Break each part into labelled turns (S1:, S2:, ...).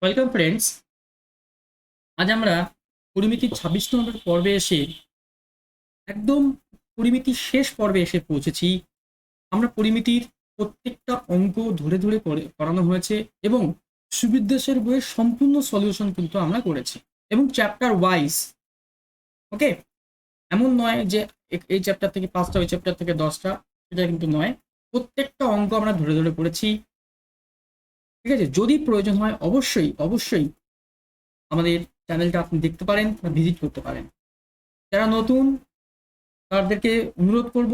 S1: Welcome friends. আজ আমরা পরিমিতির 26 নম্বর পর্বে এসে একদম পরিমিতির শেষ পর্বে এসে পৌঁছেছি। আমরা পরিমিতির প্রত্যেকটা অঙ্ক ধরে ধরে করানো হয়েছে এবং সুবিদ্যাসের বইয়ের সম্পূর্ণ সলিউশন কিন্তু আমরা করেছি এবং চ্যাপ্টার ওয়াইজ। ওকে, এমন নয় যে এই চ্যাপ্টার থেকে 5টা ওই চ্যাপ্টার থেকে 10টা, এটা কিন্তু নয়। প্রত্যেকটা অঙ্ক আমরা ধরে ধরে করেছি। ঠিক আছে, যদি প্রয়োজন হয় অবশ্যই অবশ্যই আমাদের চ্যানেলটা আপনি দেখতে পারেন বা ভিজিট করতে পারেন। যারা নতুন তাদেরকে অনুরোধ করব,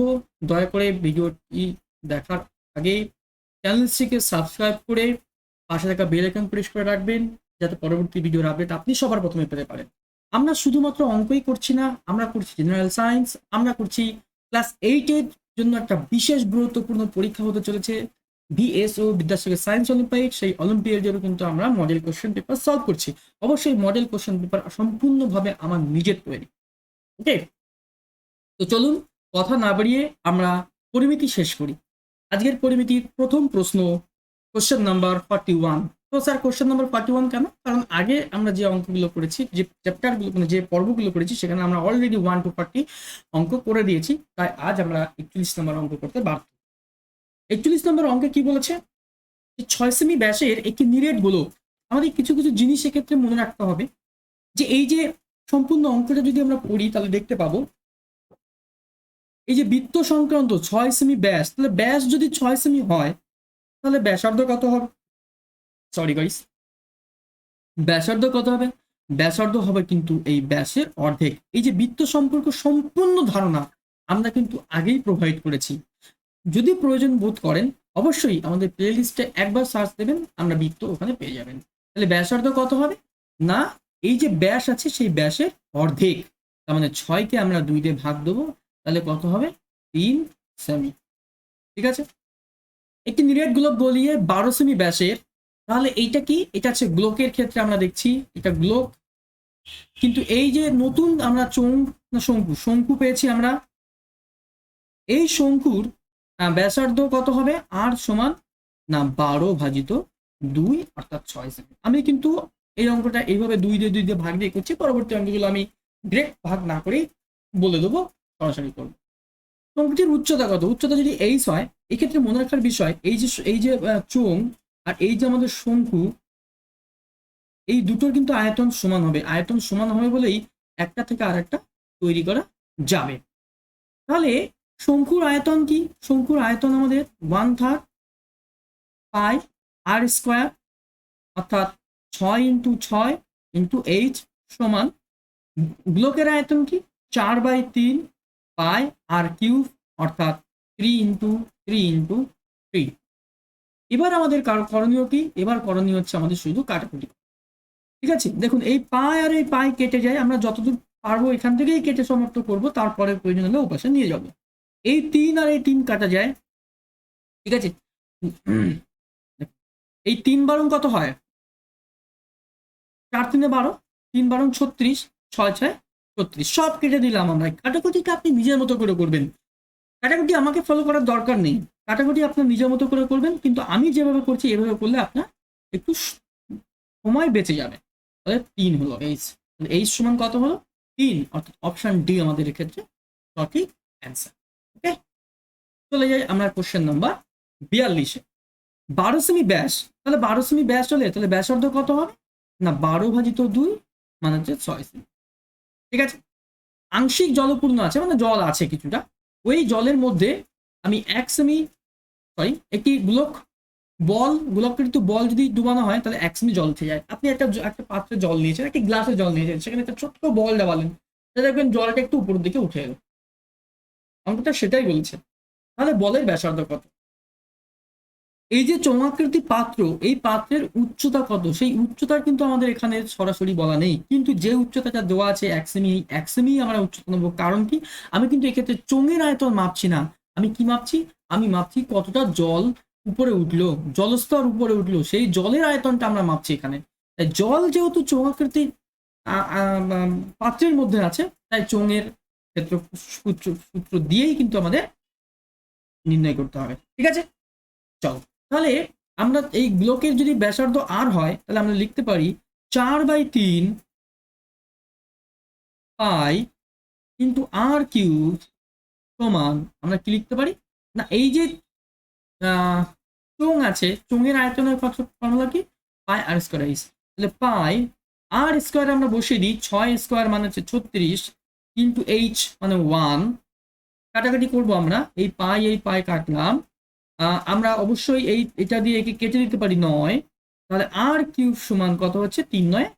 S1: দয়া করে ভিডিওটি দেখার আগে চ্যানেলটিকে সাবস্ক্রাইব করে পাশে থাকা বেল আইকন প্রেস করে রাখবেন, যাতে পরবর্তী ভিডিওর আপডেট আপনি সবার প্রথমে পেতে পারেন। আমরা শুধুমাত্র অঙ্কই করছি না, আমরা করছি জেনারেল সায়েন্স, আমরা করছি ক্লাস 8-এর জন্য একটা বিশেষ গুরুত্বপূর্ণ পরীক্ষা হতে চলেছে, ভিএসও বিদ্যাসাগর সায়েন্স অলিম্পিয়াড। সেই অলিম্পিয়াডেরও কিন্তু আমরা মডেল কোশ্চেন পেপার সলভ করছি। অবশ্যই মডেল কোশ্চেন পেপার সম্পূর্ণভাবে আমার নিজের তৈরি। ওকে, তো চলুন কথা না বাড়িয়ে আমরা পরিমিতি শেষ করি। আজকের পরিমিতির প্রথম প্রশ্ন, কোশ্চেন নাম্বার 41। তো স্যার কোশ্চেন নাম্বার 41 কেন? কারণ আগে আমরা যে অঙ্কগুলো করেছি, যে চ্যাপ্টারগুলো মানে যে পর্বগুলো করেছি, সেখানে আমরা অলরেডি 1 to 40 অঙ্ক করে দিয়েছি। তাই আজ আমরা 41 নম্বর অঙ্ক করতে বাধ্য। 41 নম্বর অঙ্কে কি বলেছে? 6 সেমি ব্যাসের একটি নিরেট গোলক। আমাদের কিছু কিছু জিনিস এক্ষেত্রে মনে রাখতে হবে, যে এই যে সম্পূর্ণ অঙ্কটা যদি আমরা পড়ি তাহলে দেখতে পাবো, এই যে বৃত্ত সংক্রান্ত 6 সেমি ব্যাস, তাহলে ব্যাস যদি 6 সেমি হয় তাহলে ব্যাসার্ধ কত হবে? সরি গাইস, ব্যাসার্ধ কত হবে? ব্যাসার্ধ হবে কিন্তু এই ব্যাসের অর্ধেক। এই যে বৃত্ত সম্পর্ক সম্পূর্ণ ধারণা আমরা কিন্তু আগেই প্রোভাইড করেছি। যদি প্রয়োজন বোধ করেন অবশ্যই আমাদের প্লে লিস্টে একবার সার্চ দেবেন, আমরা বৃত্ত ওখানে পেয়ে যাবেন। তাহলে ব্যাসার্ধ কত হবে? না, এই যে ব্যাস আছে সেই ব্যাসের অর্ধেক, তার মানে 6কে আমরা 2 দিয়ে ভাগ দেবো, তাহলে কত হবে? 3 সেমি। ঠিক আছে, একটি নিরেট গোলক বলিয়ে 12 সেমি ব্যাসের। তাহলে এইটা কি? এটা হচ্ছে গোলকের ক্ষেত্রে আমরা দেখছি এটা গোলক, কিন্তু এই যে নতুন আমরা শঙ্কু শঙ্কু পেয়েছি আমরা, এই শঙ্কুর ব্যাসার্ধ কত হবে? আর সমান না 12/2 অর্থাৎ 6 সেমি। আমি কিন্তু এই অঙ্কটা এইভাবে 2 দিয়ে ভাগ দিয়ে করছি, পরবর্তী অঙ্কগুলো আমি ডিরেক্ট ভাগ না করেই বলে দেবো, সরাসরি করবো। শঙ্কুটির উচ্চতা কত? উচ্চতা যদি এইচ হয়, এক্ষেত্রে মনে রাখার বিষয় এই যে চোঙ আর এই যে আমাদের শঙ্কু, এই দুটোর কিন্তু আয়তন সমান হবে। আয়তন সমান হবে বলেই একটা থেকে আরেকটা তৈরি করা যাবে। তাহলে শঙ্কুর আয়তন কি? শঙ্কুর আয়তন আমাদের 1/3 পাই আর স্কোয়ার, অর্থাৎ 6 × 6 × h সমান। গোলকের আয়তন কি? 4/3 পাই আর কিউব, অর্থাৎ 3 × 3 × 3। এবার আমাদের করণীয় কি? এবার করণীয় হচ্ছে আমাদের শুধু কাটাকুটি। ঠিক আছে, দেখুন এই পাই আর এই পাই কেটে যায়, আমরা যতদূর পারবো এখান থেকেই কেটে সমাপ্ত করব, তারপরে প্রয়োজন হলে ওপাশে নিয়ে যাব। এই 3 আর এই 3 কাটা যায়। ঠিক আছে, এই 3 কত হয়? 4×3 = 12, 3 × 36, 6×6 সব কেটে দিলাম আমরা। কাটাকুটিটা আপনি নিজের মতো করে করবেন, কাটাকুটি আমাকে ফলো করার দরকার নেই, কাটাকুটি আপনার নিজের মতো করে করবেন। কিন্তু আমি যেভাবে করছি এভাবে করলে আপনার একটু সময় বেঁচে যাবে। তাহলে 3 হলো এইচ। এইচ সমান কত হলো? 3, অর্থাৎ অপশন ডি আমাদের এক্ষেত্রে সঠিক অ্যান্সার। ওকে, চলে যাই আমরা কোশ্চেন নাম্বার 42-এ। 12 সেমি ব্যাস, তাহলে 12 সেমি ব্যাস হলে তাহলে ব্যাসার্ধ কত হবে? না 12/2 মানে হচ্ছে 6 সেমি। ঠিক আছে, আংশিক জলপূর্ণ আছে, মানে জল আছে কিছুটা, ওই জলের মধ্যে আমি 1 সেমি একটি গোলকৃত বল যদি ডুবানো হয় তাহলে 1 সেমি জল উঠে যায়। আপনি একটা পাত্রে জল নিয়েছেন, একটি গ্লাসে জল নিয়েছেন, সেখানে একটা ছোট্ট বল দেওয়ালেন, দেখবেন জলটা একটু উপরের দিকে উঠে এলো। অঙ্কটা সেটাই বলছে। তাহলে বলের ব্যাসার্ধ কত? এই যে চোঙাকৃতি পাত্র, এই পাত্রের উচ্চতা কত? সেই উচ্চতার কিন্তু আমাদের এখানে সরাসরি বলা নেই, কিন্তু যে উচ্চতাটা দেওয়া আছে 1 সেমি, 1 সেমি আমরা উচ্চতা নেবো। কারণ কি? আমি কিন্তু এক্ষেত্রে চোঙের আয়তন মাপছি না, আমি কি মাপছি? আমি মাপছি কতটা জল উপরে উঠলো, জলস্তর উপরে উঠলো, সেই জলের আয়তনটা আমরা মাপছি এখানে। তাই জল যেহেতু চোঙাকৃতি পাত্রের মধ্যে আছে, তাই চোঙের ক্ষেত্র সূত্র দিয়েই কিন্তু আমাদের নির্ণয় করতে হবে। ঠিক আছে, চলো তাহলে আমরা এই গোলকের যদি ব্যাসার্ধ আর হয় তাহলে আমরা লিখতে পারি 4/3 পাই ইন্টু আর কিউব সমান, আমরা কি লিখতে পারি না, এই যে চোঙ আছে, চোঙের আয়তনের কত ফর্মুলা কি, পাই আর স্কোয়ার এইচ। তাহলে পাই আর স্কোয়ার আমরা বসিয়ে দিই, 6 স্কোয়ার মানে হচ্ছে 36 ইন্টু এইচ মানে 1, কাটাকাটি করবো আমরা, এই পাই কাটলাম, আমরা অবশ্যই এটা দিয়ে একে কেটে দিতে পারি 9, তাহলে আর কিউব সমান কত হচ্ছে 3×9 =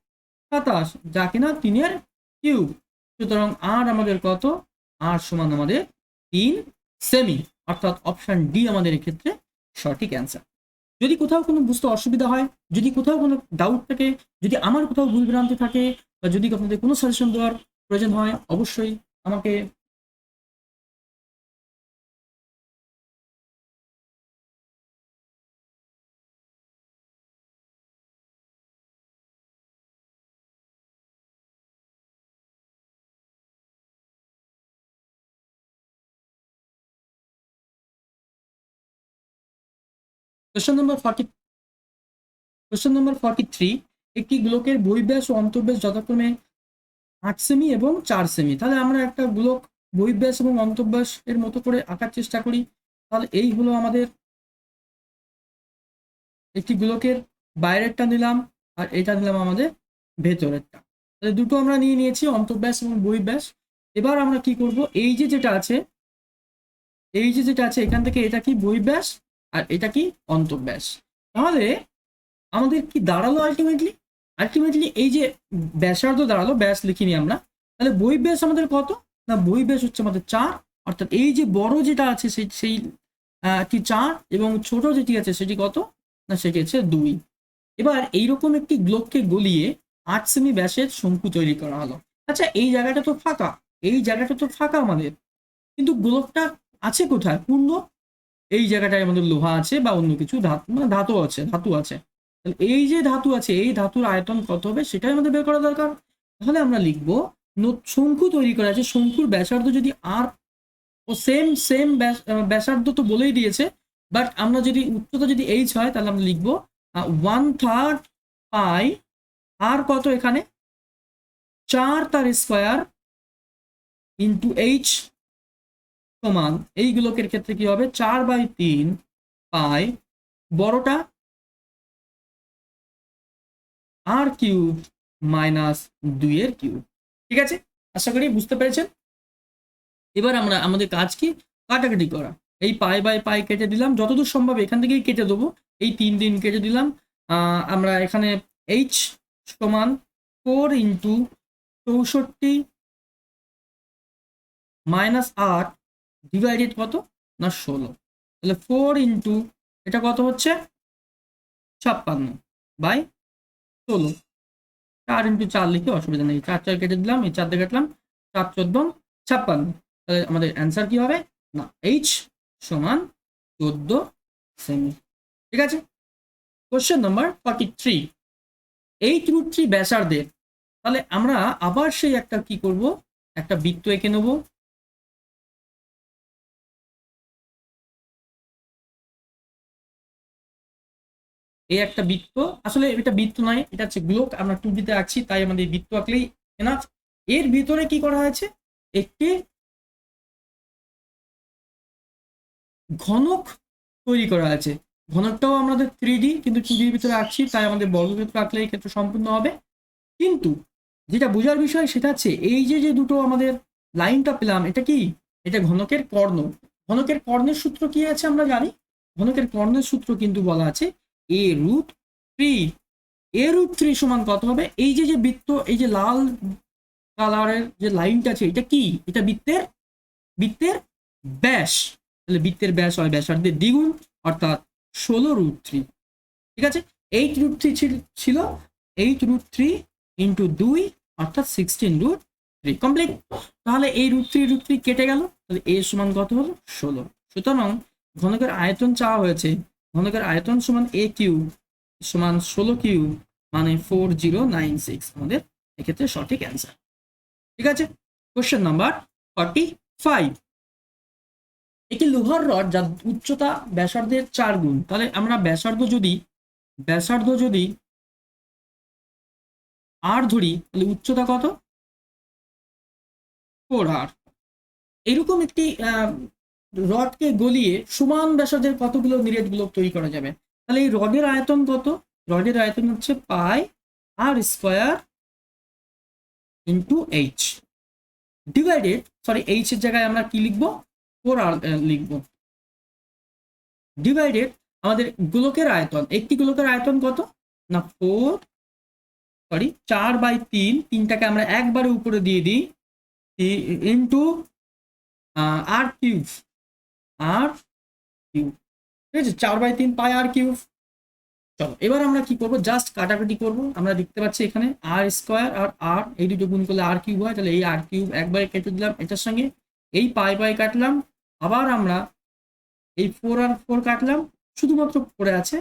S1: 27, যা কিনা 3-এর কিউব। সুতরাং আর আমাদের কত, আর সমান আমাদের 3 সেমি, অর্থাৎ অপশন ডি আমাদের এক্ষেত্রে সঠিক অ্যান্সার। যদি কোথাও কোনো বুঝতে অসুবিধা হয়, যদি কোথাও কোনো ডাউট থাকে, যদি আমার কোথাও ভুল ভ্রান্তি থাকে, বা যদি আপনাদের কোনো সাজেশন দেওয়ার প্রয়োজন হয়, অবশ্যই আমাকে কোশ্চেন নম্বর 43, একটি গোলকের বহিঃব্যাস ও অন্তর্ব্যাস যথাক্রমে 8 সেমি এবং 4 সেমি। তাহলে আমরা একটা গোলক বহিঃব্যাস এবং অন্তর্ব্যাস এর মতো করে আঁকার চেষ্টা করি। তাহলে এই হলো আমাদের একটি গোলকের বাইরেরটা নিলাম, আর এটা নিলাম আমাদের ভেতরেরটা। তাহলে দুটো আমরা নিয়ে নিয়েছি, অন্তর্ব্যাস এবং বহিঃব্যাস। এবার আমরা কি করব, এই যে যেটা আছে এখান থেকে এটা কি বহিঃব্যাস আর এটা কি অন্তর্ব্যাস। তাহলে আমাদের কি দাঁড়ালো আলটিমেটলি এই যে ব্যাসার্ধ দাঁড়ালো, ব্যাস লিখিনি আমরা, তাহলে বহিঃব্যাস আমাদের কত না, বহিঃব্যাস হচ্ছে আমাদের 4, অর্থাৎ এই যে বড় যেটা আছে সেই কি 4, এবং ছোট যেটি আছে সেটি কত না, সেটি হচ্ছে 2। এবার এইরকম একটি গ্লোবকে গলিয়ে 8 সেমি ব্যাসের শঙ্কু তৈরি করা হলো। আচ্ছা, এই জায়গাটা তো ফাঁকা আমাদের, কিন্তু গোলকটা আছে কোথায়, পূর্ণ এই জায়গাটায় আমাদের লোহা আছে বা অন্য কিছু ধাতু আছে। তাহলে এই যে ধাতু আছে, এই ধাতুর আয়তন কত হবে সেটাই আমাদের বের করা দরকার। তাহলে আমরা লিখবো শঙ্কু তৈরি করা আছে, শঙ্কুর ব্যাসার্ধ যদি আর ও সেম ব্যাসার্ধ তো বলেই দিয়েছে, বাট আমরা যদি উচ্চতা যদি এইচ হয় তাহলে আমরা লিখবো 1/3 পাই আর কত এখানে 4 তার স্কোয়ার ইন্টু এইচ সমান, এই গোলকের ক্ষেত্রে কি হবে 4/3 পাই বড়টা আর কিউব মাইনাস 2-এর কিউব। ঠিক আছে, আশা করি বুঝতে পেরেছেন। এবার আমরা আমাদের কাজ কি, কাটাকাটি করা। এই পাই কেটে দিলাম, যতদূর সম্ভব এখান থেকেই কেটে দেবো, এই 3 কেটে দিলাম। আমরা এখানে এইচ সমান 4 ইন্টু 64 মাইনাস 8 ডিভাইডেড কত না 16, তাহলে 4 ইন্টু এটা কত হচ্ছে 56/16, 4 ইন্টু 4 লিখে অসুবিধা নেই, 4 কেটে দিলাম, এই 4 দিয়ে কাটলাম, 4×4 = 56। তাহলে আমাদের অ্যান্সার কি হবে না, এইচ সমান 14 সেমি। ঠিক আছে, কোশ্চেন নাম্বার 43, 8√3 ব্যাসার্ধের, তাহলে আমরা আবার সেই একটা কি করব, একটা বৃত্ত এঁকে নেব। এই একটা বৃত্ত, আসলে এটা বৃত্ত নয়, এটা হচ্ছে গোলক, আমরা 2D-তে আঁকছি তাই আমাদের বৃত্ত আঁকলেই এনাফ। এর ভিতরে কি করা হয়েছে, একটি ঘনক তৈরি করা আছে। ঘনকটাও আমাদের 3D, কিন্তু 2D-র ভিতরে আঁকছি তাই আমাদের বর্গক্ষেত্র আঁকলে এই ক্ষেত্রে সম্পূর্ণ হবে। কিন্তু যেটা বোঝার বিষয় সেটা হচ্ছে এই যে যে দুটো আমাদের লাইনটা পেলাম, এটা কি, এটা ঘনকের কর্ণ। ঘনকের কর্ণের সূত্র কি আছে আমরা জানি, ঘনকের কর্ণের সূত্র কিন্তু বলা আছে a√3 সমান কত হবে, এই যে যে বৃত্ত, এই যে লাল কালারের যে লাইনটা আছে এটা কি, এটা বৃত্তের ব্যাস। তাহলে বৃত্তের ব্যাস হয় ব্যাসার্ধের দ্বিগুণ, অর্থাৎ 16√3। ঠিক আছে, 8√3 ছিল, 8√3 ইন্টু 2 অর্থাৎ 16√3 কমপ্লিট। তাহলে এই √3 কেটে গেল, তাহলে a সমান কত হলো 16। সুতরাং ঘনকের আয়তন চাওয়া হয়েছে, ঘনকের আয়তন সমান a কিউব সমান 16 কিউব মানে 4096, আমাদের এক্ষেত্রে সঠিক অ্যান্সার। ঠিক আছে, কোশ্চেন নাম্বার 45, একটি লোহার রড যার উচ্চতা ব্যাসার্ধের 4 গুণ, তাহলে আমরা ব্যাসার্ধ যদি আর ধরি, তাহলে উচ্চতা কত? 4r। এরকম একটি রডকে গলিয়ে সমান ব্যাসার্ধের কতগুলো নিরেট গোলক তৈরি করা যাবে? তাহলে এই রডের আয়তন কত? রডের আয়তন হচ্ছে পাই আর square into H divided, sorry H এর জায়গায় আমরা কি লিখবো? 4r লিখবো, ডিভাইডেড আমাদের গোলকের আয়তন। একটি গোলকের আয়তন কত না 4/3, তিনটাকে আমরা একবারে উপরে দিয়ে দিই, ইন্টু আর কিউব, আর কিউব, ঠিক আছে, 4/3 পাই আর কিউব। চলো এবার আমরা কি করব, জাস্ট কাটাকাটি করব। আমরা দেখতে পাচ্ছি এখানে আর স্কোয়ার আর আর এই দুটো গুণ করলে আর কিউব হয়, তাহলে এই আর কিউব একবারে কেটে দিলাম এটার সঙ্গে, এই পাই পাই কাটলাম, আবার আমরা এই 4 আর 4 কাটলাম, শুধুমাত্র পড়ে আছে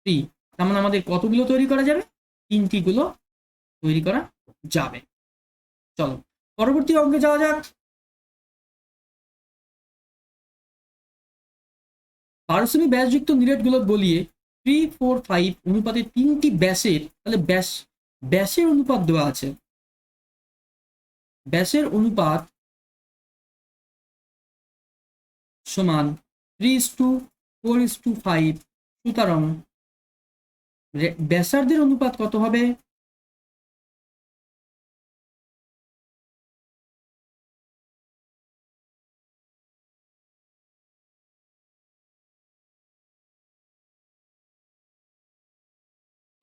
S1: 3। তার মানে আমাদের কতগুলো তৈরি করা যাবে? 3টি গুলো তৈরি করা যাবে। চলো পরবর্তী অঙ্কে যাওয়া যাক। পারস্পরিক ব্যাসযুক্ত নিরেট গোলক গলিয়ে 3, 4, 5 অনুপাতে 3টি ব্যাসের, তাহলে ব্যাসের অনুপাত দেওয়া আছে, ব্যাসের অনুপাত সমান 3:4:5। সুতরাং ব্যাসার্ধের অনুপাত কত হবে?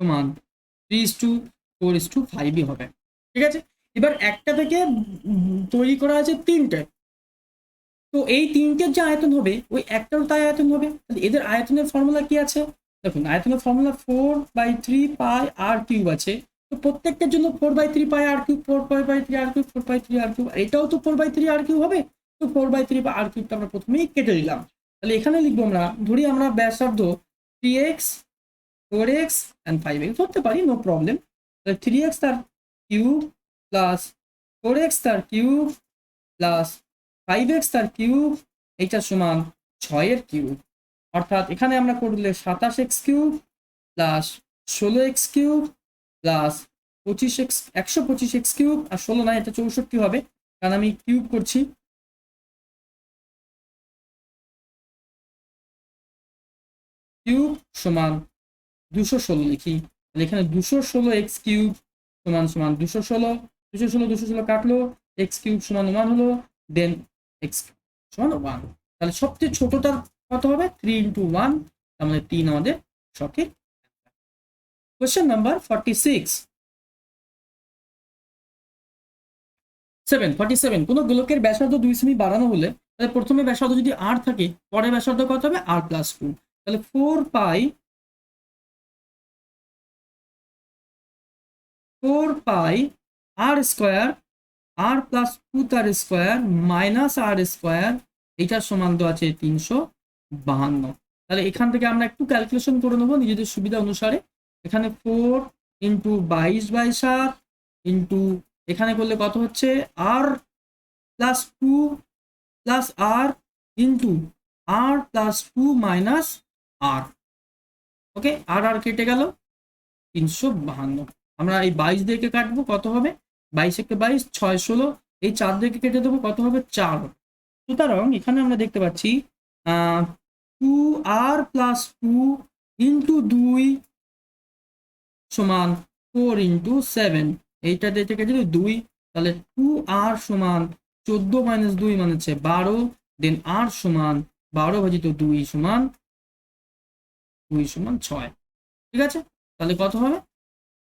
S1: সমান 3:4:5 হবে। ঠিক আছে, এবার একটা থেকে তৈরি করা আছে 3টে, তো এই 3টের যে আয়তন হবে ওই একটার তাই আয়তন হবে। এদের আয়তনের ফর্মুলা কি আছে? দেখুন আয়তনের ফর্মুলা 4/3 পাই আর কিউব আছে, তো প্রত্যেকটার জন্য 4/3 পাই আর কিউব, 4/3 আর কিউব, 4/3 আর কিউব, এটাও তো 4/3 আর কিউব হবে। তো 4/3 বা আর কিউবটা আমরা প্রথমেই কেটে দিলাম। তাহলে এখানে লিখবো আমরা, ধরি আমরা ব্যাসার্ধ 3x 4x and 5x ধরতে পারি, নো প্রবলেম। তাহলে 3x তার কিউব প্লাস 4x তার কিউব প্লাস 5x তার কিউব, এইটা সমান 6 এর কিউব। অর্থাৎ এখানে আমরা করলে 27x cube plus 16x cube plus 25x, 125x cube, আর 16 না, এটা 64 হবে কারণ আমি কিউব করছি। কিউব সমান 216 লিখি, তাহলে এখানে 216x কিউব সমান সমান 216, 216 কাটলো, x কিউব সমান 1 হলো, দেন x সমান 1। তাহলে সবচেয়ে ছোটটার কত হবে? 3 × 1, তার মানে 3 আমাদের সঠিক। Question number 47। কোন গোলকের ব্যাসার্ধ 2 সেমি বাড়ানো হলে, তাহলে প্রথমে ব্যাসার্ধ যদি r থাকে, পরে ব্যাসার্ধ কত হবে? r+2। তাহলে 4 পাই আর স্কোয়ার, r+2 তার স্কোয়ার মাইনাস আর স্কোয়ার, এইটার সমান তো আছে 352। তাহলে এখান থেকে আমরা একটু ক্যালকুলেশন করে নেবো নিজেদের সুবিধা অনুসারে। এখানে 4 × 22/7 ইন্টু এখানে করলে কত হচ্ছে r+2 প্লাস আর ইন্টু r+2 মাইনাস আর। ওকে, আর আর কেটে গেল 352। আমরা এই 22 দিয়ে কাটবো, কত হবে? 22 6 16, এই 4 দিয়ে কেটে দেবো, কত হবে? 4 হবে। সুতরাং এখানে আমরা দেখতে পাচ্ছি 2r+2 ইন্টু 2 সমান 4 × 7, এইটা দিয়ে কেটে দিলে 2, তাহলে 2r সমান 14 - 2 মানে হচ্ছে 12, দেন r সমান 12/2 সমান 6। ঠিক আছে, তাহলে কত হবে?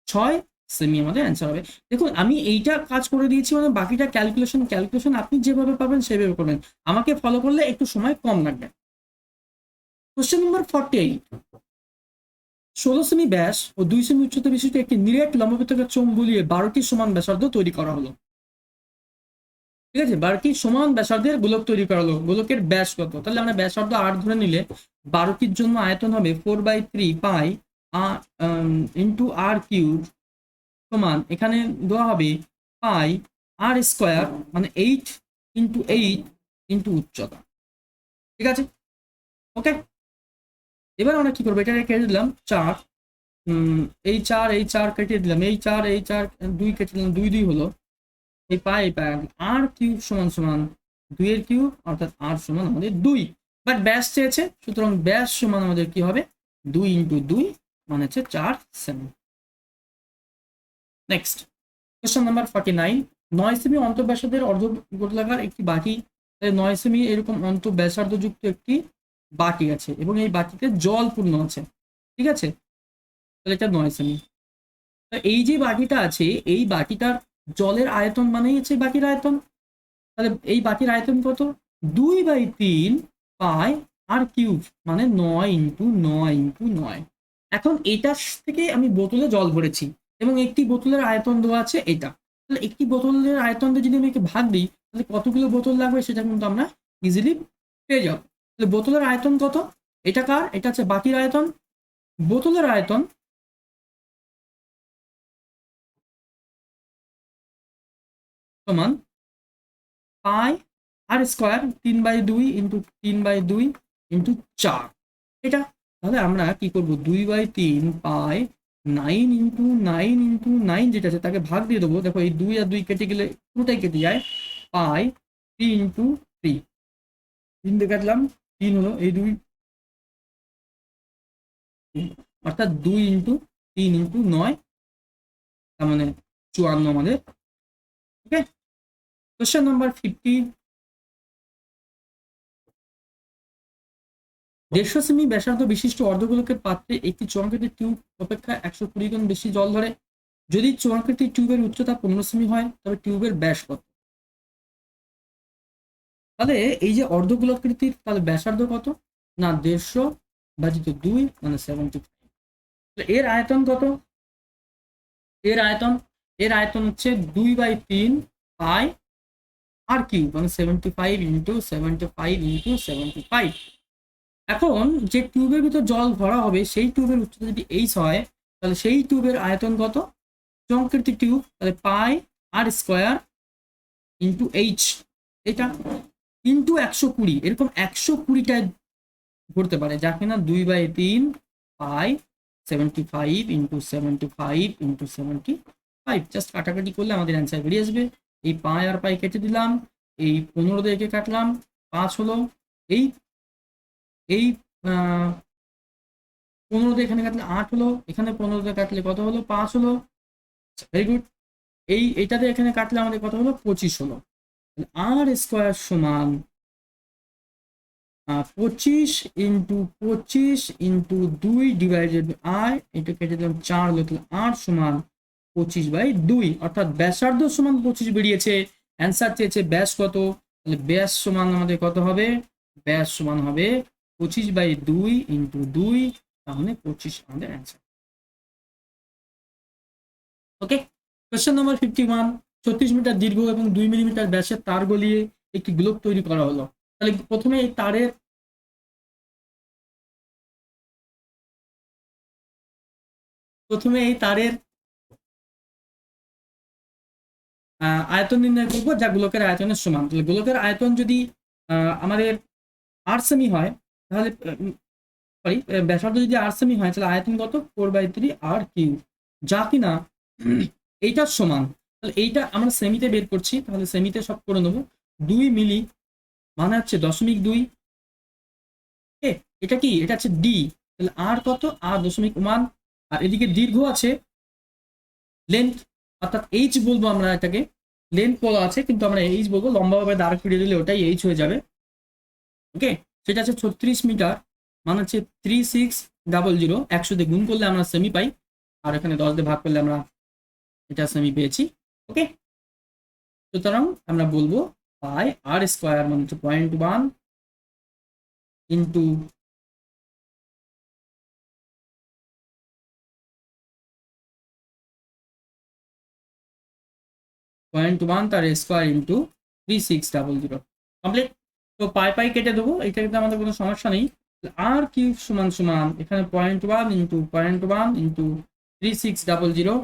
S1: 6 সেমি আমাদের অ্যান্সার হবে। দেখুন আমি এইটা কাজ করে দিয়েছি, মানে বাকিটা ক্যালকুলেশন আপনি যেভাবে পাবেন সেভাবে করবেন, আমাকে ফলো করলে একটু সময় কম লাগবে। Question number 48। 16 সেমি ব্যাস ও 2 সেমি উচ্চতা বিশিষ্ট একটি নিরেট লম্ববৃত্তাকার চোঙ গুলিয়ে 12টি সমান ব্যাসার্ধ তৈরি করা হলো। ঠিক আছে, 12টি সমান ব্যাসার্ধের গোলক তৈরি করা হলো। গোলকের ব্যাস কত? তাহলে আমরা ব্যাসার্ধ 8 ধরে নিলে 12টির জন্য আয়তন হবে 4/3 পাই ইন্টু আর কিউব সমান, এখানে দেওয়া হবে পাই আর স্কোয়ার, মানে 8 × 8 ইন্টু উচ্চতা। ঠিক আছে, ওকে। এবার আমরা কি করবো, এটাকে কেটে দিলাম 4, এই 4 এই 4 কেটে দিলাম, এই 4 এই 4 2 কেটে দিলাম, 2 2 হলো, এই পাই আর কিউব সমান সমান 2 এর কিউব, অর্থাৎ আর সমান আমাদের 2। বাট ব্যাস চেয়েছে, সুতরাং ব্যাস সমান আমাদের কি হবে, 2 ইন্টু 2 মানে হচ্ছে 4 সেমি। নেক্সট কোশ্চেন নাম্বার 49, 9 সেমি অন্তঃব্যাসার্ধের অর্ধগোলাকার একটি বাটি, 9 সেমি এরকম অন্তঃব্যাসার্ধ যুক্ত একটি বাটি আছে এবং এই বাটিতে জল পূর্ণ আছে, ঠিক আছে, তাহলে এটা 9 সেমি। এই যে বাটিটা আছে, এই বাটিটার জলের আয়তন মানেই হচ্ছে বাটির আয়তন। তাহলে এই বাটির আয়তন কত, 2/3 পাই আর কিউব, মানে 9 ইন্টু 9 ইন্টু 9। এখন এটার থেকে আমি বোতলে জল ভরেছি এবং একটি বোতলের আয়তন দেওয়া আছে এটা। তাহলে একটি বোতলের আয়তন দিয়ে যদি আমি একে ভাগ দিই, তাহলে কতগুলো বোতল লাগবে সেটা কিন্তু আমরা ইজিলি পেয়ে যাবো। তাহলে বোতলের আয়তন কত, এটা কার, এটা হচ্ছে বাটির আয়তন। বোতলের আয়তন সমান পাই আর স্কোয়ার 3/2 ইন্টু 3/2 ইন্টু 4 এটা। তাহলে আমরা কি করব, 2/3 পাই 9 ইন্টু 9 ইন্টু 9 যেটা আছে তাকে ভাগ দিয়ে দেবো। দেখো এই 2 আর 2 কেটে গেলে পুরোটাই কেটে যায়, পাই 3 ইন্টু 3, 3 দিয়ে কাটলাম 3 হলো, এই 2 অর্থাৎ 2 ইন্টু 3 ইন্টু 9, তার মানে 54 আমাদের। ওকে, কোশ্চেন নাম্বার 50, 150 সেমি ব্যাসার্ধ বিশিষ্ট অর্ধগোলকের পাত্রে একটি চুয়াঙ্কিত টিউব অপেক্ষা 120 গুণ বেশি জল ধরে। যদি চুয়াঙ্কিত টিউবের উচ্চতা 15 সেমি হয় তবে টিউবের ব্যাস কত। তাহলে এই যে অর্ধগোলাকৃতির, তাহলে ব্যাসার্ধ কত না, 150 ভাজিত 2 মানে 75। এর আয়তন কত, এর আয়তন হচ্ছে 2/3 পাই আর কিউব, মানে 75 ইন্টু 75 ইন্টু 75। এখন যে টিউবের ভিতর জল ভরা হবে সেই টিউবের উচ্চতা যদি এইচ হয়, তাহলে সেই টিউবের আয়তন কত, চক্রাকৃতি টিউব, তাহলে পাই আর স্কোয়ার ইন্টু এইচ, এটা ইন্টু 120, এরকম 120টায় ভরতে পারে, যা কিনা 2/3 পাই 75 ইন্টু 75 ইন্টু 75, জাস্ট কাটাকাটি করলে আমাদের অ্যান্সার বেরিয়ে আসবে। এই পাই আর পাই কেটে দিলাম, এই 15 দিয়ে কাটলাম, 5 হলো, এই এই 15 দিয়ে এখানে কাটলে 8 হলো, এখানে 15 দিয়ে কাটলে কত হলো, 5 হলো, ভেরি গুড। এইটাতে এখানে কাটলে আমাদের কত হলো, 25 হলো। আর স্কোয়ার সমান 25 ইন্টু 25 ইন্টু 2 ডিভাইডেড আর, এটা কেটে দিলাম 4 হলো, তাহলে আর সমান 25/2, অর্থাৎ ব্যাসার্ধ সমান 25 বেরিয়েছে। অ্যান্সার চেয়েছে ব্যাস কত, তাহলে ব্যাস সমান আমাদের কত হবে, ব্যাস সমান হবে 25/2 ইন্টু 2, তাহলে 25 আমাদের অ্যান্সার। ওকে, কোয়েশ্চেন নাম্বার 51, 36 মিটার দীর্ঘ এবং 2 মিলিমিটার ব্যাসের তার গলিয়ে একটি গ্লোব তৈরি করা হলো। তাহলে প্রথমে এই তারের, আয়তন নির্ণয় করবো যা গোলকের আয়তনের সমান। তাহলে গোলকের আয়তন যদি আমাদের 8 সেমি হয়, তাহলে সরি ব্যাসার্ধ যদি 8 সেমি হয়, তাহলে আয়তন কত, 4/3 আর কিউব, যা কিনা এইটার সমান। তাহলে এইটা আমরা সেমিতে বের করছি, তাহলে সেমিতে সব করে নেবো। 2 মিলি মানে হচ্ছে 0.2, এটা কি, এটা হচ্ছে ডি, তাহলে আর কত, আর 0.1, আর এদিকে দীর্ঘ আছে, লেন্থ অর্থাৎ এইচ বলবো আমরা এটাকে, লেন্থ বলা আছে কিন্তু আমরা এইচ বলবো, লম্বাভাবে দাঁড় ফিরিয়ে দিলে ওটাই এইচ হয়ে যাবে। ওকে, সেটা হচ্ছে 36 মিটার, মানে হচ্ছে 3600, 100 দিয়ে গুণ করলে আমরা সেমি পাই, আর এখানে 10 দিয়ে ভাগ করলে আমরা এটা সেমি পেয়েছি। ওকে, সুতরাং আমরা বলবো পাই আর স্কোয়ার মানে হচ্ছে 0.1 ইন্টু 0.1 তার স্কোয়ার ইন্টু 3600 কমপ্লিট। তো পাই পাই কেটে দেবো, এটা কিন্তু আমাদের কোনো সমস্যা নেই। আর কিউব সমান সমান এখানে 0.1 ইন্টু 0.1 ইন্টু 3600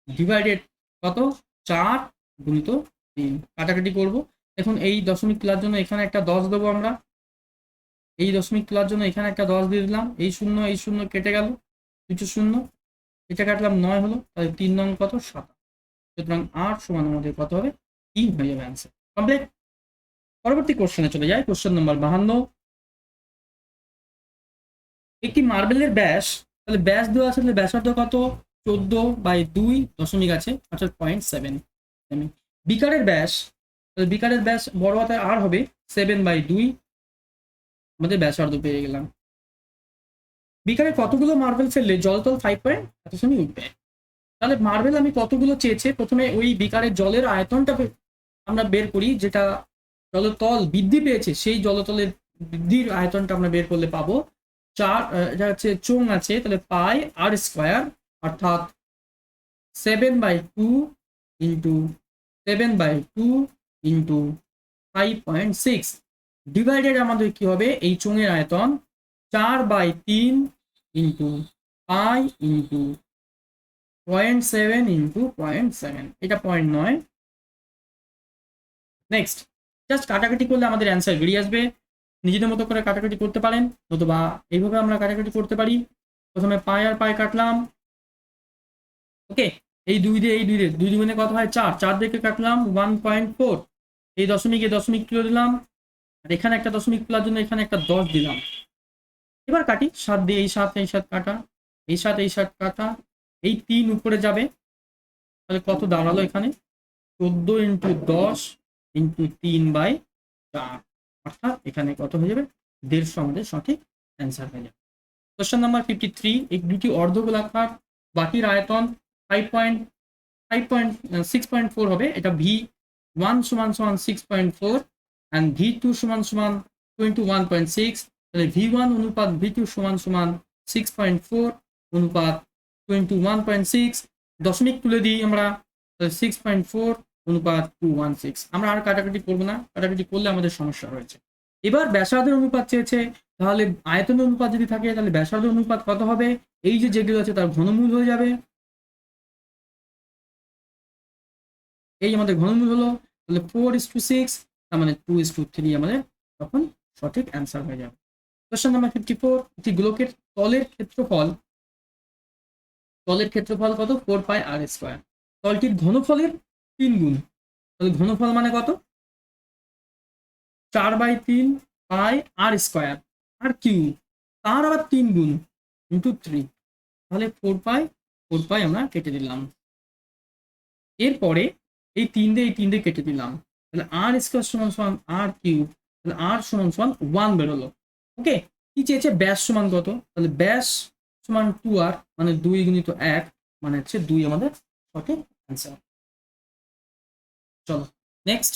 S1: ডিভাইডেড কত, 4 গুণিত 3 কাটাকাটি করব। এখন এই দশমিক তোলার জন্য এখানে একটা 10 দেবো আমরা, এই দশমিক তোলার জন্য এখানে একটা 10 দিয়ে দিলাম, এই শূন্য কেটে গেল, দুটো শূন্য, এটা কাটলাম 9 হলো, তাহলে 3 নং কত 7। সুতরাং আর সমান আমাদের কত হবে 3 হয়ে যাবে অ্যান্সার কমপ্লিট। পরবর্তী কোশ্চেনে চলে যায়, কোশ্চেন নম্বর 52। একটি মার্বেলের ব্যাস, তাহলে ব্যাস দেওয়া আছে, তাহলে ব্যাসার্ধ কত 14/2 দশমিক আছে অর্থাৎ 0.7। বিকারের ব্যাস, তাহলে বিকারের ব্যাস বড় হাতের আর হবে 7/2, আমাদের ব্যাসার্ধ পেয়ে গেলাম। বিকারে কতগুলো মার্বেল ফেললে জলতল 5 এত সময় উঠবে। তাহলে মার্বেল আমি কতগুলো চেয়েছে, প্রথমে ওই বিকারের জলের আয়তনটা আমরা বের করি, যেটা জলতল বৃদ্ধি পেয়েছে সেই জলতলের বৃদ্ধির আয়তনটা আমরা বের করলে পাবো 4, এটা হচ্ছে চোং আছে, তাহলে পাই আর স্কোয়ার অর্থাৎ 7/2 ইন্টু 7/2 ইন্টু 5.6 ডিভাইডেড আমাদের কি হবে, এই চোঙের আয়তন 4/3 ইন্টু পাই ইন্টু 0.7 ইন্টু 0.7, এটা 0.9। নেক্সট জাস্ট কাটাকাটি করলে আমাদের অ্যান্সার বেরিয়ে আসবে। নিজেদের মতো করে কাটাকাটি করতে পারেন, নতুবা এইভাবে আমরা কাটাকাটি করতে পারি। প্রথমে পাই আর পাই কাটলাম, ওকে, এই দুই দিয়ে এই দুই দিয়ে 2 দুগুণে কত হয় 4, 4 দিকে কাটলাম 1.4, এই দশমিকে দশমিক তুলে দিলাম, আর এখানে একটা দশমিক তোলার জন্য এখানে একটা 10 দিলাম। এবার কাটি 7 দিয়ে, এই 7 এই 7 কাটা, এই 7 এই 7 কাটা, এই 3 উপরে যাবে, তাহলে কত দাঁড়ালো এখানে 14 ইন্টু 10 ইন্টু 3/4, অর্থাৎ এখানে কত হয়ে যাবে 150 আমাদের সঠিক অ্যান্সার হয়ে যাবে। কোশ্চেন নাম্বার 53, এই দুটি অর্ধগোলাকার বাটির আয়তন 6.4 হবে, এটা V1 সমান 6.4 and V2 সমান 21.6, তাহলে V1 অনুপাত V2 সমান 6.4 অনুপাত 21.6, দশমিক তুলে দিই আমরা, তাহলে 6.4 অনুপাত 216। আমরা আর কাটাকাটি করবো না, কাটাকাটি করলে আমাদের সমস্যা রয়েছে। এবার ব্যাসার্ধের অনুপাত চেয়েছে, তাহলে আয়তনের অনুপাত যদি থাকে তাহলে ব্যাসার্ধের অনুপাত কত হবে, এই যে যেগুলো আছে তার ঘনমূল হয়ে যাবে, এই আমাদের ঘনমূল হলো, তাহলে 4:6, তার মানে 2:3 আমাদের তখন সঠিক অ্যান্সার হয়ে যাবে। কোশ্চেন নাম্বার 54, একটি গোলকের তলের ক্ষেত্রফল, তলের ক্ষেত্রফল কত 4πr², তলটির ঘনফলের 3 গুণ, তাহলে ঘনফল মানে কত 4/3 পাই আর স্কোয়ার আর কিউ, তার আবার 3 গুণ ইন্টু 3, তাহলে 4π আমরা কেটে দিলাম। এরপরে এই 3 দিয়ে এই 3 দিয়ে কেটে দিলাম, তাহলে আর স্কোয়ার সমান আর কিউব, তাহলে আর সমান 1 বেরোলো। ওকে, কি চেয়েছে ব্যাস সমান কত, তাহলে ব্যাস সমান 2r, মানে 2 গুণিত 1 মানে হচ্ছে 2 আমাদের সঠিক অ্যান্সার। চলো নেক্সট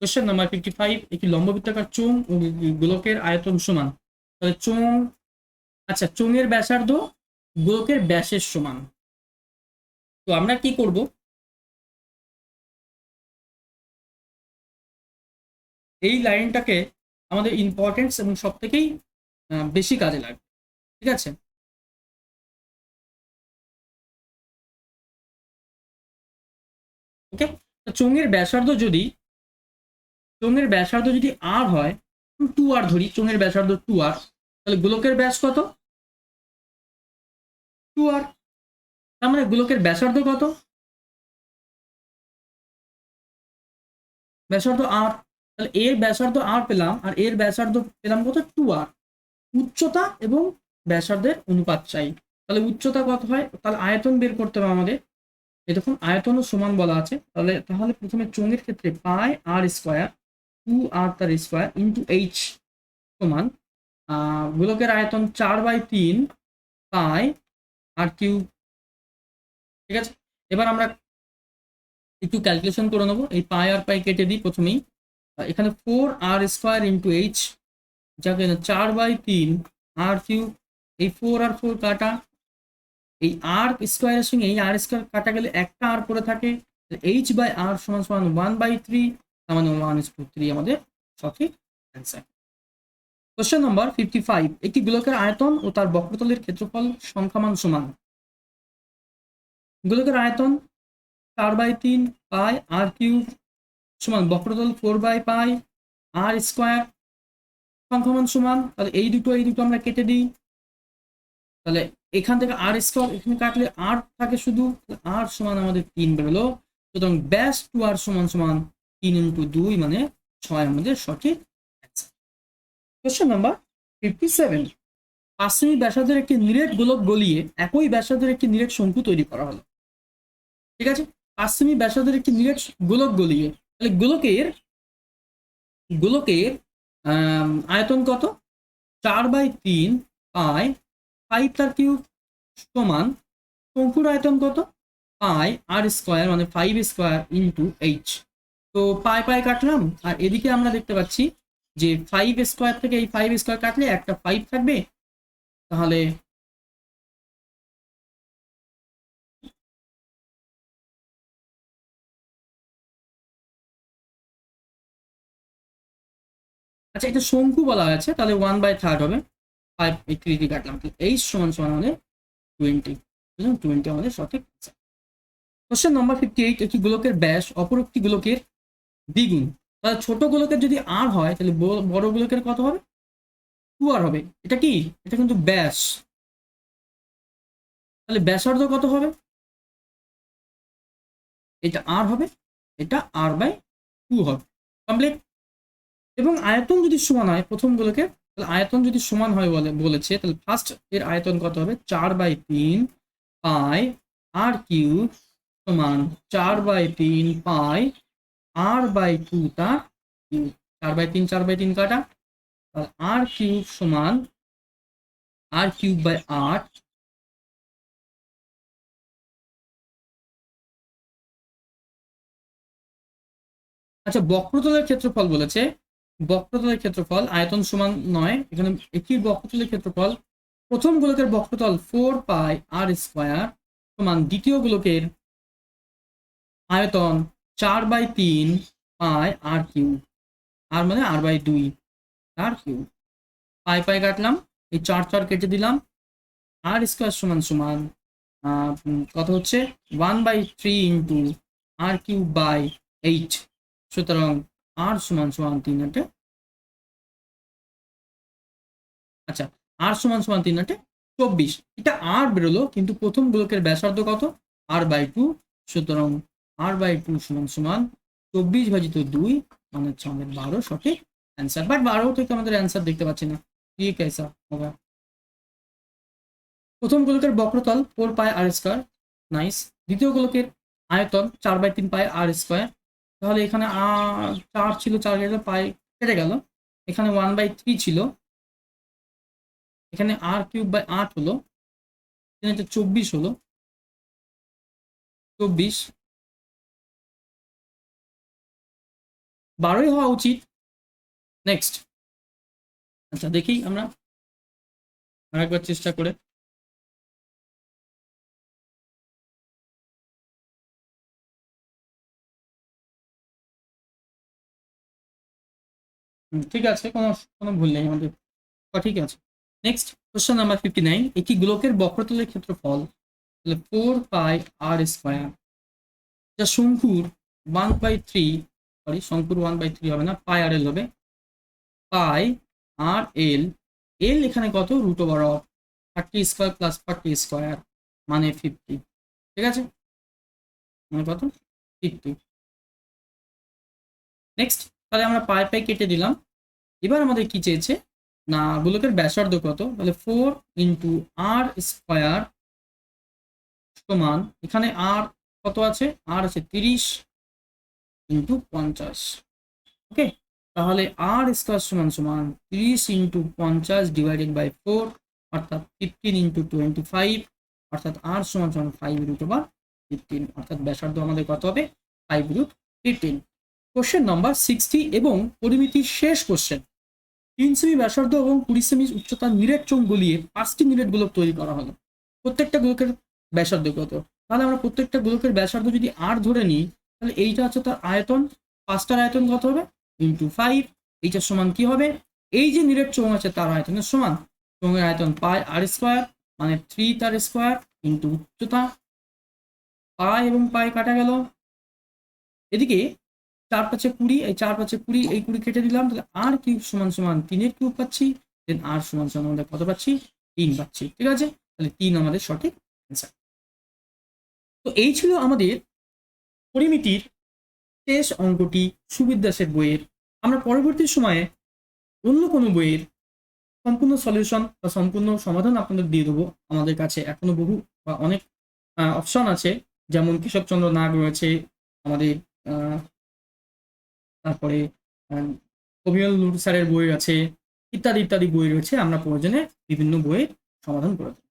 S1: কোশ্চেন নাম্বার 55, একটি লম্ববৃত্তাকার চোঙ ও গোলকের আয়তন সমান, তাহলে চোঙ, আচ্ছা চোঙের ব্যাসার্ধ গোলকের ব্যাসের সমান। তো আমরা কি করব, এই লাইনটাকে আমাদের ইম্পর্টেন্স এবং সব থেকেই বেশি কাজে লাগবে, ঠিক আছে। ওকে, তো চোঙের ব্যাসার্ধ যদি আর হয়, 2r ধরি, চোঙের ব্যাসার্ধ 2r, তাহলে গোলকের ব্যাস কত 2r, তার মানে গোলকের ব্যাসার্ধ কত, ব্যাসার্ধ r, তাহলে এর ব্যাসার্ধ r পেলাম আর এর ব্যাসার্ধ পেলাম কত 2r। উচ্চতা এবং ব্যাসার্ধের অনুপাত চাই, তাহলে উচ্চতা কত হয়, তাহলে আয়তন বের করতে হবে আমাদের, এই দেখুন আয়তনও সমান বলা আছে, তাহলে প্রথমে চোঙের ক্ষেত্রে পাই আর স্কোয়ার 2r তার স্কোয়ার ইন্টু এইচ সমান গোলকের আয়তন 4/3 পাই আর কিউব, ঠিক আছে। এবার আমরা একটু ক্যালকুলেশন করে নেবো, এই পাই আর পাই কেটে দিই প্রথমেই, এখানে 4r² ইন্টু এইচ, যাকে 4/3 আর কিউব, এই 4 আর 4 কাটা, এই আর স্কোয়ারের সঙ্গে এই আর স্কোয়ার কাটা গেলে একটা আর পড়ে থাকে, h/r সমান 1/3, তার মানে 1:3 আমাদের সঠিক অ্যান্সার। কোশ্চেন নম্বর 55, একটি গোলকের আয়তন ও তার বক্রতলের ক্ষেত্রফল সংখ্যামান সমান, গোলকের আয়তন 4/3 পাই আর কিউব সমান বক্রতল 4/পাই আর স্কোয়ার সংখ্যামান সমান, তাহলে এই দুটো আমরা কেটে দিই, তাহলে এখান থেকে আর স্কোয়ার এখানে কাটলে আর থাকে শুধু, আর সমান আমাদের 3 বেরোলো। সুতরাং ব্যাস 2r সমান সমান 3 × 2 মানে 6 আমাদের সঠিক অ্যান্সার। কোশ্চেন নাম্বার 57, 5 সেমি ব্যাসার্ধের একটি নিরেট গোলক গলিয়ে একই ব্যাসার্ধের একটি নিরেট শঙ্কু তৈরি করা হলো। ঠিক আছে, 5 সেমি ব্যাসার্ধের একটি নিরেট গোলক গলিয়ে, তাহলে গোলকের আয়তন কত? 4/3 পাই 5 তার কিউব সমান শঙ্কুর আয়তন কত? পাই আর স্কোয়ার মানে 5 স্কোয়ার ইন্টু এইচ। তো পাই পাই কাটলাম, আর এদিকে আমরা দেখতে পাচ্ছি যে 5 স্কোয়ার থেকে এই 5 স্কোয়ার কাটলে একটা 5 থাকবে, তাহলে আচ্ছা এটা শঙ্কু বলা হয়েছে, তাহলে 1/3 হবে, 5 এই 3 দিয়ে কাটলাম, এইচ সমান সমান আমাদের 20, 20 আমাদের সঠিক। কোশ্চেন নম্বর 58, একটি গোলকের ব্যাস অপর একটি গোলকের দ্বিগুণ, তাহলে ছোট গোলকের যদি আর হয় তাহলে বড় গোলকের কত হবে? 2r হবে। এটা কি? এটা কিন্তু ব্যাস, তাহলে ব্যাসার্ধ কত হবে? এটা আর হবে, এটা r/2 হবে, কমপ্লিট। এবং আয়তন যদি সমান হয় প্রথম গোলকের, তাহলে আয়তন যদি সমান হয় বলেছে, তাহলে ফার্স্ট এর আয়তন কত হবে? 4/3 পাই আর কিউব সমান 4/3 পাই r/2 তার কিউব, 4/3 কাটা, তাহলে আর কিউব সমান r3/8। আচ্ছা বক্রতলের ক্ষেত্রফল বলেছে, বক্রতলের ক্ষেত্রফল আয়তন সমান নয়, এখানে একটি বক্রতলের ক্ষেত্রফল প্রথম গোলকের বক্রতল 4 পাই আর স্কোয়ার সমান দ্বিতীয় গোলকের আয়তন 4/3 পাই আর কিউব, আর মানে r/2 তার কিউব। পাই পাই কাটলাম, এই 4 কেটে দিলাম, আর স্কোয়ার সমান সমান কত হচ্ছে 1/3 ইন্টু r3/8, সুতরাং আর সমান সমান 3 আচ্ছা আর সমান সমান 3 এটা আর বেরোলো, কিন্তু প্রথম গোলকের ব্যাসার্ধ কত? r/2, সুতরাং r/2 সমান সমান 24/2 মানে হচ্ছে আমাদের 12 সঠিক অ্যান্সার। বাট 12 থেকে আমাদের অ্যান্সার দেখতে পাচ্ছি না, কি कैसा होगा? প্রথম গোলকের বক্রতল 4 পাই আর স্কোয়ার, নাইস। দ্বিতীয় গোলকের আয়তন 4/3 পাই আর স্কোয়ার, তাহলে এখানে 4 ছিল, 4 কেটে পাই কেটে গেল, এখানে 1/3 ছিল, এখানে r3/8 হলো, এখানে 24 হলো, 24 12ই হওয়া উচিত। নেক্সট, আচ্ছা দেখি আমরা আরেকবার চেষ্টা করে। ঠিক আছে, কোনো কোনো ভুল নেই আমাদের, ঠিক আছে। নেক্সট কোশ্চেন নাম্বার 59, একটি গোলকের বক্রতলের ক্ষেত্রফল তাহলে 4 পাই আর স্কোয়ার, যা শঙ্কুর 1/3, সরি শঙ্কুর 1/3 হবে না, পাই আর এল হবে, পাই আর এল, এল এখানে কত? √অফ 30 স্কোয়ার প্লাস 40 স্কোয়ার মানে 50, ঠিক আছে, মানে কত? 50। নেক্সট, তাহলে আমরা পাই পাই কেটে দিলাম, এবার আমাদের কি চেয়েছে না গোলকের ব্যাসার্ধ কত, তাহলে 4 ইন্টু আর স্কোয়ার সমান, এখানে আর কত আছে? আর আছে 30 ইন্টু 50, ওকে, তাহলে আর স্কোয়ার সমান সমান 30 ইন্টু 50 ডিভাইডেড বাই 4, অর্থাৎ 15 ইন্টু 25, অর্থাৎ আর সমান সমান 5√15, অর্থাৎ ব্যাসার্ধ আমাদের কত হবে? 5√15। কোশ্চেন নাম্বার 60 এবং পরিমিতির শেষ কোশ্চেন, 3 সেমি ব্যাসার্ধ এবং 20 সেমি উচ্চতার নিরেট চোঙ গলিয়ে 5টি নিরেট গোলক তৈরি করা হলো। প্রত্যেকটা গোলকের ব্যাসার্ধ কত? তাহলে আমরা প্রত্যেকটা গোলকের ব্যাসার্ধ যদি আর ধরে নিই, তাহলে এইটা হচ্ছে তার আয়তন, 5টার আয়তন কত হবে? ইন্টু 5, এইটার সমান কি হবে? এই যে নিরেট চোঙ আছে তার আয়তনের সমান, চোঙের আয়তন পাই আর স্কোয়ার মানে 3 তার স্কোয়ার ইন্টু উচ্চতা পাই এবং পাই কাটা গেল। এদিকে 4×5 = 20, এই 4×5 = 20, এই 20 কেটে দিলাম, তাহলে আর কিউব সমান সমান 3-এর কিউব পাচ্ছি, দেন আর সমান সমান আমাদের কত পাচ্ছি? 3 পাচ্ছি। ঠিক আছে, তাহলে 3 আমাদের সঠিক অ্যান্সার। তো এই ছিল আমাদের পরিমিতির শেষ অঙ্কটি সুবিদ্যাসের বইয়ের। আমরা পরবর্তী সময়ে অন্য কোনো বইয়ের সম্পূর্ণ সলিউশন বা সম্পূর্ণ সমাধান আপনাদের দিয়ে দেবো। আমাদের কাছে এখনো বহু বা অনেক অপশন আছে, যেমন কেশবচন্দ্র নাগ রয়েছে আমাদের, তারপরে কবিউল নূর স্যারের বই আছে, ইত্যাদি ইত্যাদি বই রয়েছে। আমরা প্রয়োজনে বিভিন্ন বইয়ের সমাধান করে দেবো।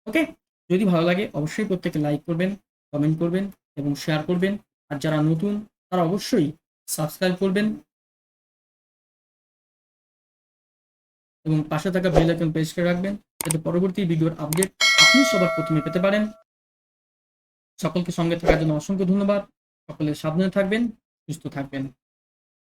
S1: ওকে, যদি ভালো লাগে অবশ্যই প্রত্যেকে লাইক করবেন, কমেন্ট করবেন এবং শেয়ার করবেন। আর যারা নতুন তারা অবশ্যই সাবস্ক্রাইব করবেন এবং পাশে থাকা বেল আইকন প্রেস করে রাখবেন, যাতে পরবর্তী ভিডিওর আপডেট আপনি সবার প্রথমে পেতে পারেন। সকলকে সঙ্গে থাকার জন্য অসংখ্য ধন্যবাদ। সকলে সাবধানে থাকবেন, সুস্থ থাকবেন।